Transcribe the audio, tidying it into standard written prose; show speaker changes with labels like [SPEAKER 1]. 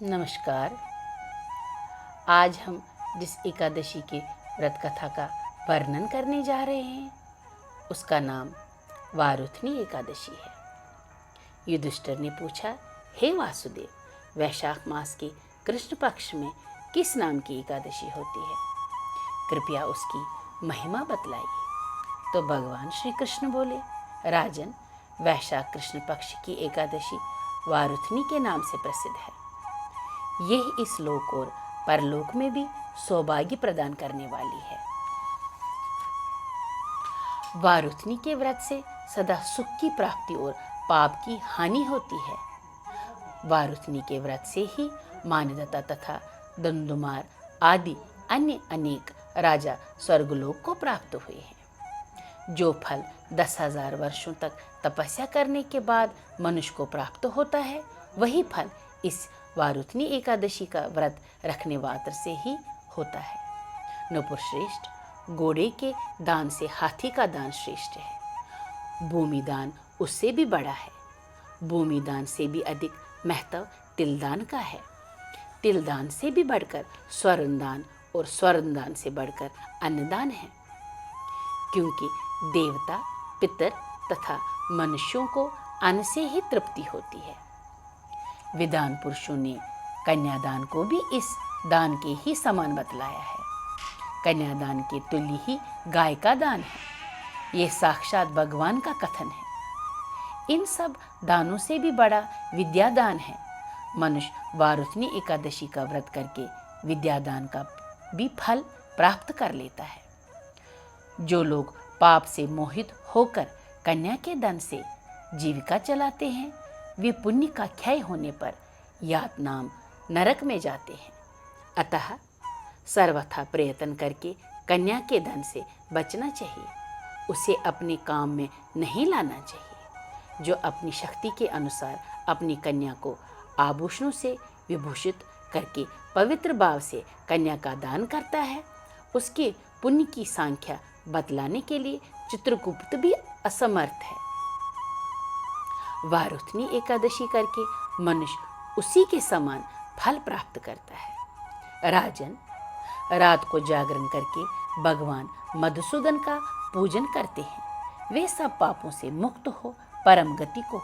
[SPEAKER 1] नमस्कार। आज हम जिस एकादशी के व्रत कथा का वर्णन करने जा रहे हैं उसका नाम वारुथनी एकादशी है। युधिष्ठिर ने पूछा, हे वासुदेव, वैशाख मास के कृष्ण पक्ष में किस नाम की एकादशी होती है? कृपया उसकी महिमा बतलाइए। तो भगवान श्री कृष्ण बोले, राजन, वैशाख कृष्ण पक्ष की एकादशी वारुथनी के नाम से प्रसिद्ध है। यह इस लोक और परलोक में भी सौभाग्य प्रदान करने वाली है। वारुथनी के व्रत से सदा सुख की प्राप्ति और पाप की हानि होती है। वारुथनी के व्रत से ही मानदत्ता तथा दंदुमार आदि अन्य अनेक राजा स्वर्गलोक को प्राप्त हुए हैं। जो फल 10,000 वर्षों तक तपस्या करने के बाद मनुष्य को प्राप्त होता है, वही फल इस वारुथनी एकादशी का व्रत रखने मात्र से ही होता है। नपुंसक घोड़े के दान से हाथी का दान श्रेष्ठ है। भूमि दान उससे भी बड़ा है। भूमि दान से भी अधिक महत्व तिलदान का है। तिलदान से भी बढ़कर स्वर्ण दान और स्वर्ण दान से बढ़कर अन्नदान है, क्योंकि देवता, पितर तथा मनुष्यों को अन्न से ही तृप्ति होती है। विद्वान पुरुषों ने कन्यादान को भी इस दान के ही समान बतलाया है। कन्यादान के तुल्य ही गाय का दान है। यह साक्षात भगवान का कथन है। इन सब दानों से भी बड़ा विद्यादान है। मनुष्य वारुथनी एकादशी का व्रत करके विद्यादान का भी फल प्राप्त कर लेता है। जो लोग पाप से मोहित होकर कन्या के धन से जीविका चलाते हैं, वे पुण्य का क्षय होने पर यातनाम नरक में जाते हैं। अतः सर्वथा प्रयत्न करके कन्या के धन से बचना चाहिए। उसे अपने काम में नहीं लाना चाहिए। जो अपनी शक्ति के अनुसार अपनी कन्या को आभूषणों से विभूषित करके पवित्र भाव से कन्या का दान करता है, उसके पुण्य की संख्या बतलाने के लिए चित्रगुप्त भी असमर्थ है। वारुथनी एकादशी करके मनुष्य उसी के समान फल प्राप्त करता है। राजन, रात को जागरण करके भगवान मधुसूदन का पूजन करते हैं। वे सब पापों से मुक्त हो परम गति को